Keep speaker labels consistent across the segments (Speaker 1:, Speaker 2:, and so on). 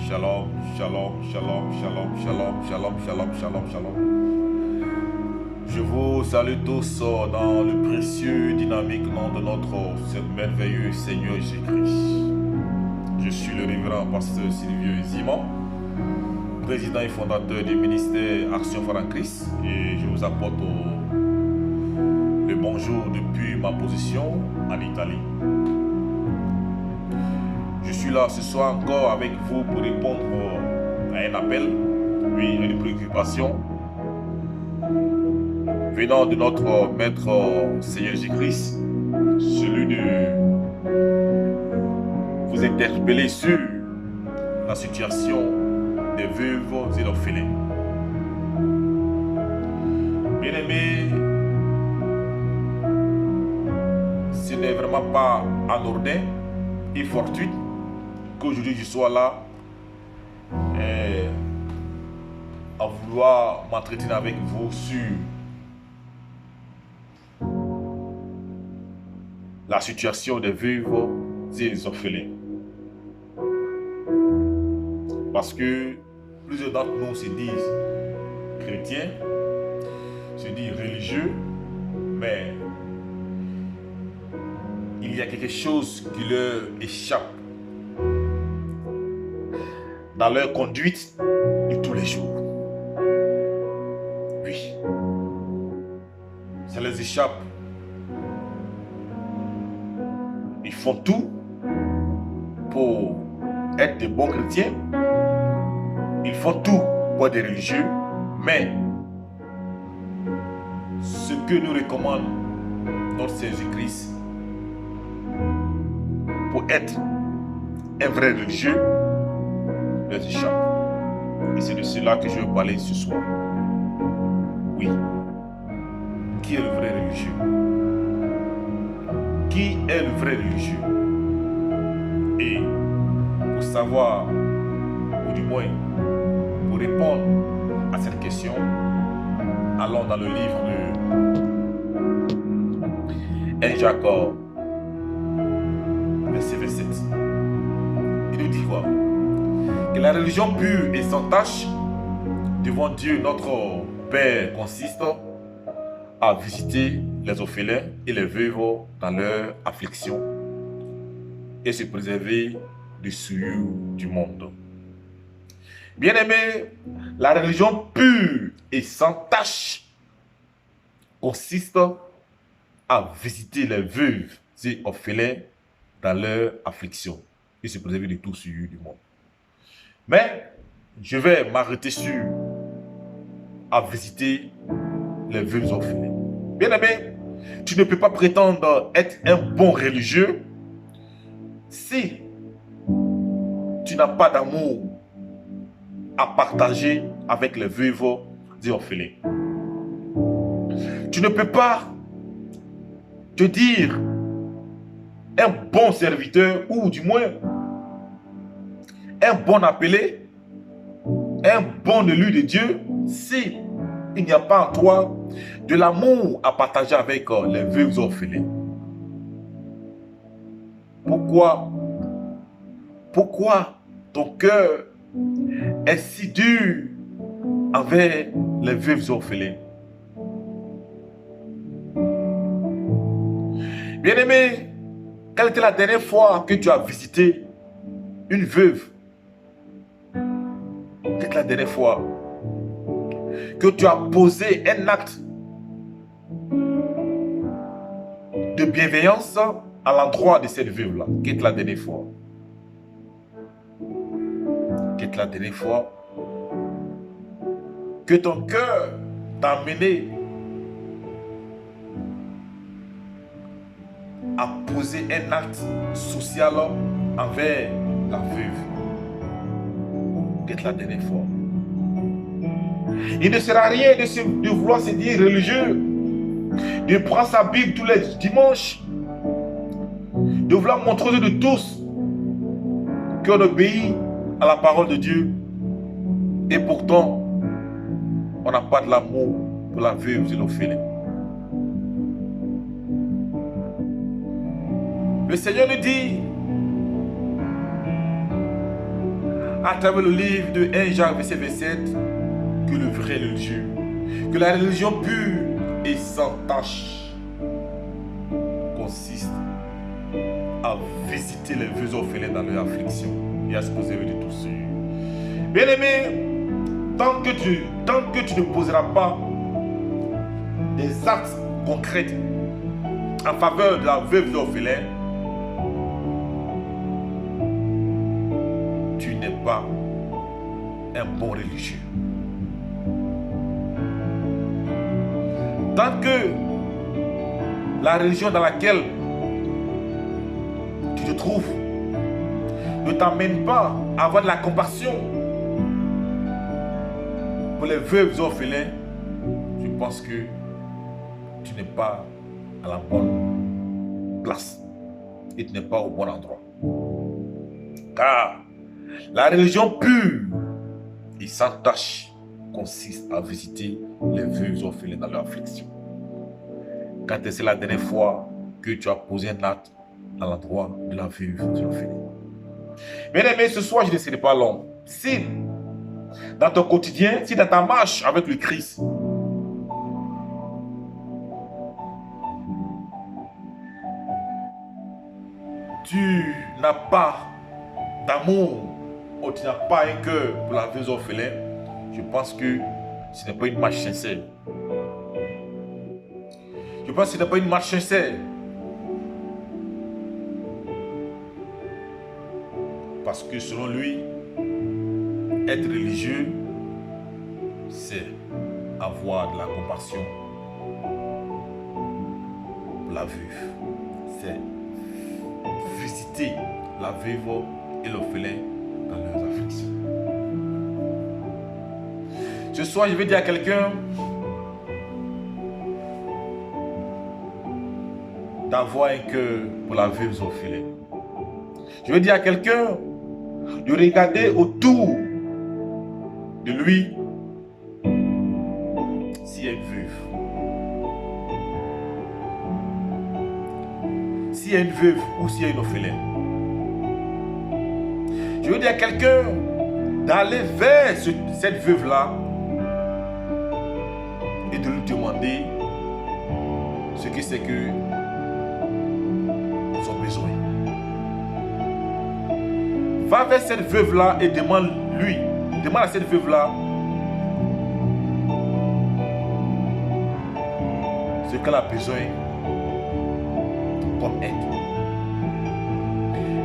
Speaker 1: Shalom, shalom, shalom, shalom, shalom, shalom, shalom, shalom, shalom. Je vous salue tous dans le précieux, dynamique nom de notre merveilleux Seigneur Jésus-Christ. Je suis le révérend pasteur Sylvieux Zimon, président et fondateur du ministère Action for Christ, et je vous apporte le bonjour depuis ma position en Italie. Je suis là ce soir encore avec vous pour répondre à un appel, oui, à une préoccupation venant de notre Maître Seigneur Jésus-Christ, celui de vous interpeller sur la situation des veuves et d'orphelins. Bien-aimés, ce n'est vraiment pas anodin et fortuit qu'aujourd'hui je sois là à vouloir m'entretenir avec vous sur la situation des veuves et des orphelins. Parce que plusieurs d'entre nous se disent chrétiens, se disent religieux, mais il y a quelque chose qui leur échappe dans leur conduite de tous les jours. Oui, ça les échappe. Ils font tout pour être des bons chrétiens. Ils font tout pour être des religieux. Mais ce que nous recommande notre Seigneur Jésus-Christ pour être un vrai religieux les échappe. Et c'est de cela que je veux parler ce soir. Oui. Qui est le vrai religieux? Qui est le vrai religieux? Et pour savoir, ou du moins pour répondre à cette question, allons dans le livre de 1 Jacques, verset 27. Il nous dit quoi? Que la religion pure et sans tache devant Dieu notre Père consiste à visiter les orphelins et les veuves dans leur affliction et se préserver du souillure du monde. Bien-aimés, la religion pure et sans tache consiste à visiter les veuves et orphelins dans leur affliction et se préserver de tout souillure du monde. Mais je vais m'arrêter sur à visiter les veuves orphelins. Bien aimé, tu ne peux pas prétendre être un bon religieux si tu n'as pas d'amour à partager avec les veuves et orphelins. Tu ne peux pas te dire un bon serviteur ou du moins un bon appelé, un bon élu de Dieu, si il n'y a pas en toi de l'amour à partager avec les veuves orphelins. Pourquoi ton cœur est si dur envers les veuves orphelins? Bien-aimé, quelle était la dernière fois que tu as visité une veuve? Quelle est la dernière fois que tu as posé un acte de bienveillance à l'endroit de cette veuve-là? Quelle est la dernière fois? Quelle est la dernière fois que ton cœur t'a amené à poser un acte social envers la veuve? Quelle est la dernière fois? Il ne sert à rien de vouloir se dire religieux, de prendre sa Bible tous les dimanches, de vouloir montrer aux yeux de tous qu'on obéit à la parole de Dieu. Et pourtant, on n'a pas de l'amour pour la veuve et l'orphelin. Le Seigneur nous dit à travers le livre de 1 Jacques, verset 27, que le vrai religieux, que la religion pure et sans tache consiste à visiter les vieux orphelins dans leur affliction et à se poser de tout sûr. Bien-aimé, tant que tu ne poseras pas des actes concrets en faveur de la veuve et de l'orphelin, tu n'es pas un bon religieux. Tant que la religion dans laquelle tu te trouves ne t'amène pas à avoir de la compassion pour les veuves et orphelins, je pense que tu n'es pas à la bonne place et tu n'es pas au bon endroit. Car la religion pure et sans tache consiste à visiter les veuves et orphelins dans leur affliction. Quand c'est la dernière fois que tu as posé un acte à l'endroit de la veuve et de l'orphelin? Bien aimé, ce soir je ne serai pas long. Si dans ton quotidien, si dans ta marche avec le Christ, tu n'as pas d'amour ou tu n'as pas un cœur pour la veuve orphelin, je pense que ce n'est pas une marche sincère. Je pense que ce n'est pas une marche sincère. Parce que selon lui, être religieux, c'est avoir de la compassion pour la veuve. C'est visiter la veuve et l'orphelin dans leurs afflictions. Ce soir, je vais dire à quelqu'un d'avoir un cœur pour la veuve et l'orphelin. Je vais dire à quelqu'un de regarder autour de lui s'il y a une veuve. S'il y a une veuve ou s'il y a une orphelin. Je veux dire à quelqu'un d'aller vers cette veuve-là et de lui demander ce que c'est que son besoin. Va vers cette veuve-là et demande à cette veuve-là ce qu'elle a besoin comme aide.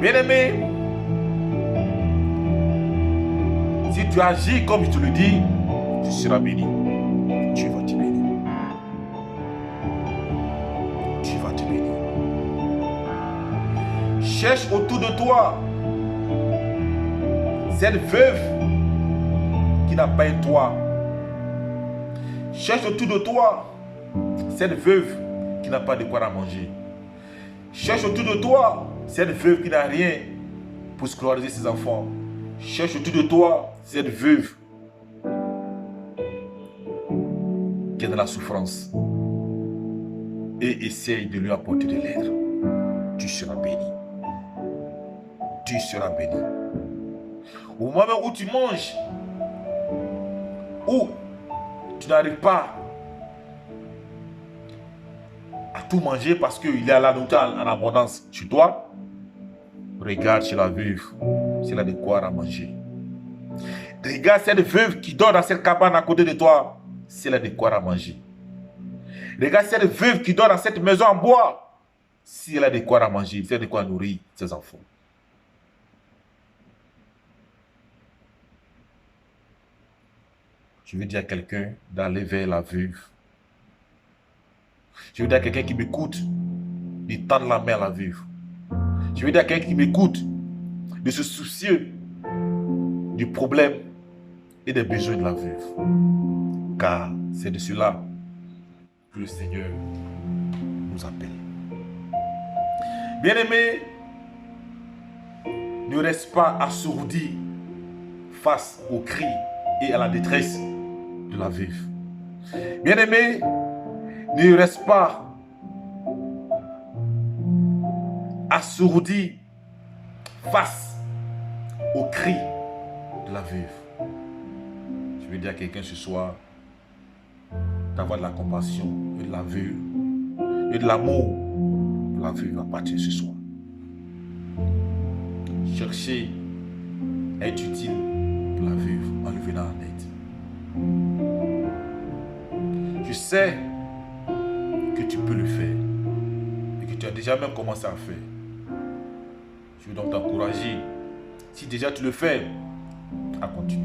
Speaker 1: Bien-aimé, si tu agis comme je te le dis, tu seras béni. Tu vas te bénir. Tu vas te bénir. Cherche autour de toi cette veuve qui n'a pas un toit. Cherche autour de toi cette veuve qui n'a pas de quoi à manger. Cherche autour de toi cette veuve qui n'a rien pour scolariser ses enfants. Cherche autour de toi cette veuve qui est dans la souffrance et essaye de lui apporter de l'aide. Tu seras béni. Tu seras béni. Au moment où tu manges, où tu n'arrives pas à tout manger parce qu'il y a la nourriture en abondance chez toi, regarde chez la veuve si elle a de quoi à manger. Regarde cette veuve qui dort dans cette cabane à côté de toi si elle a de quoi à manger. Regarde cette veuve qui dort dans cette maison en bois si elle a de quoi à manger, si elle a de quoi nourrir ses enfants. Je veux dire à quelqu'un d'aller vers la veuve. Je veux dire à quelqu'un qui m'écoute de tendre la main à la veuve. Je veux dire à quelqu'un qui m'écoute de se soucier du problème et des besoins de la veuve. Car c'est de cela que le Seigneur nous appelle. Bien-aimé, ne reste pas assourdi face aux cris et à la détresse de la veuve. Bien-aimé, ne reste pas assourdi face aux cris de la veuve. Je veux dire à quelqu'un ce soir d'avoir de la compassion et de la veuve et de l'amour pour la veuve à partir de ce soir. Cherchez à être utile pour la veuve en lui venant en aide. Je sais que tu peux le faire et que tu as déjà même commencé à le faire. Je veux donc t'encourager, si déjà tu le fais, à continuer.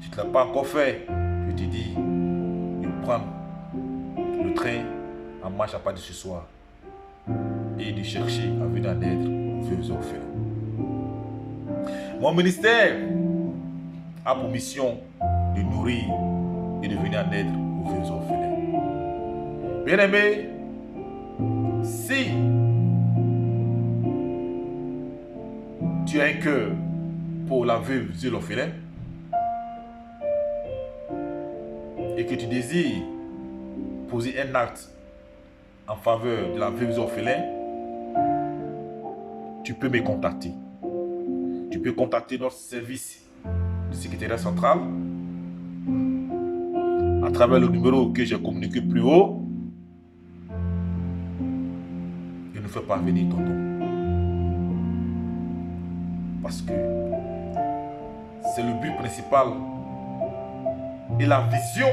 Speaker 1: Si tu ne l'as pas encore fait, je te dis de prendre le train en marche à partir de ce soir et de chercher à venir en aide aux veuves et orphelins. Mon ministère a pour mission de nourrir et de venir en aide aux veuves et orphelins. Bien-aimé, si tu as un cœur pour la veuve et l'orphelin et que tu désires poser un acte en faveur de la veuve et l'orphelin, tu peux me contacter. Tu peux contacter notre service de secrétariat central à travers le numéro que j'ai communiqué plus haut et nous faire parvenir ton nom. Parce que c'est le but principal et la vision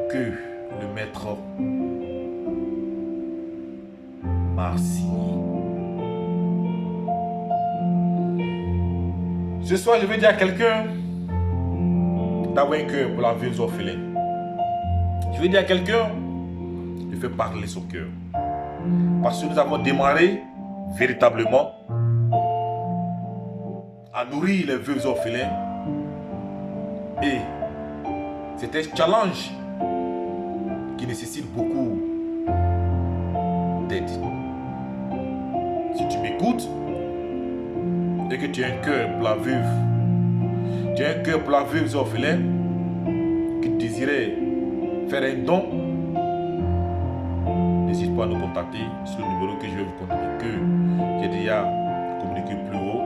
Speaker 1: que le maître m'a assigné. Ce soir, je veux dire à quelqu'un d'avoir un cœur pour la veuve orphelin. Je veux dire à quelqu'un de faire parler son cœur. Parce que nous avons démarré véritablement à nourrir les veuves orphelins. Et c'est un challenge qui nécessite beaucoup d'aide. Si tu m'écoutes et que tu as un cœur pour la veuve, tu as un cœur pour la veuve orphelin qui désirait faire un don, n'hésite pas à nous contacter sur le numéro que je vais vous communiquer, que j'ai déjà communiqué plus haut,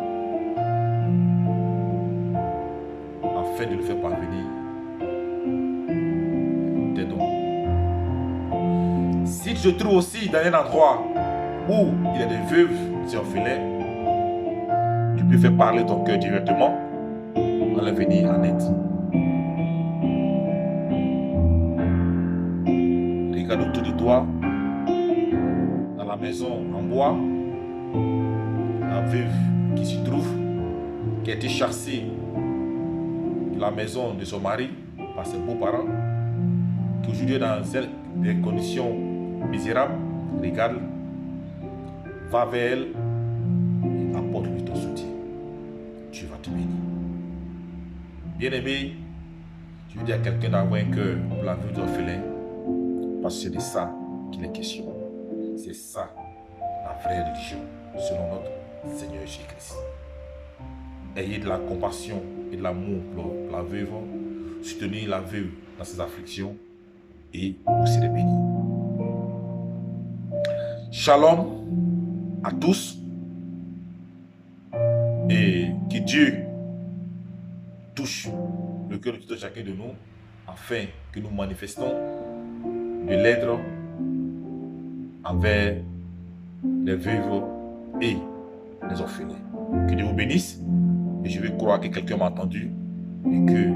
Speaker 1: afin de nous faire parvenir des dons. Si tu te trouves aussi dans un endroit où il y a des veuves et orphelins, tu peux faire parler ton cœur directement à leur venir en aide. Regarde autour de toi, dans la maison en bois, la veuve qui s'y trouve, qui a été chassée de la maison de son mari par ses beaux-parents, qui aujourd'hui est dans des conditions misérables. Regarde, va vers elle et apporte-lui ton soutien. Tu vas te bénir. Bien-aimé, je veux dire à quelqu'un d'avoir un cœur pour la veuve d'orphelin, parce que c'est de ça qu'il est question. C'est ça la vraie religion, selon notre Seigneur Jésus-Christ. Ayez de la compassion et de l'amour pour la veuve, soutenir la veuve dans ses afflictions et vous serez bénis. Shalom à tous et que Dieu touche le cœur de tout chacun de nous afin que nous manifestons de l'aide envers les veuves et les orphelins. Que Dieu vous bénisse et je vais croire que quelqu'un m'a entendu et que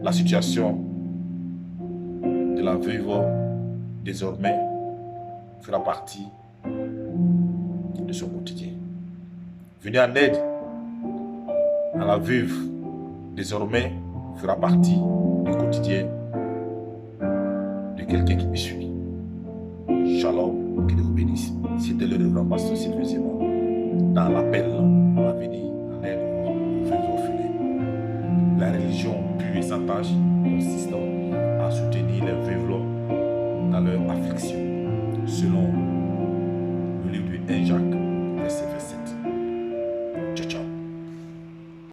Speaker 1: la situation de la veuve désormais fera partie de son quotidien. Venir en aide à la veuve désormais fera partie du quotidien de quelqu'un qui me suit. Shalom, que Dieu vous bénisse. C'était le révérend pasteur Sylvain Simon dans l'appel à venir en aide aux veuves orphelins. La religion pure et sans tâche consiste à soutenir les veuves dans leur affliction, selon le livre de 1 Jacques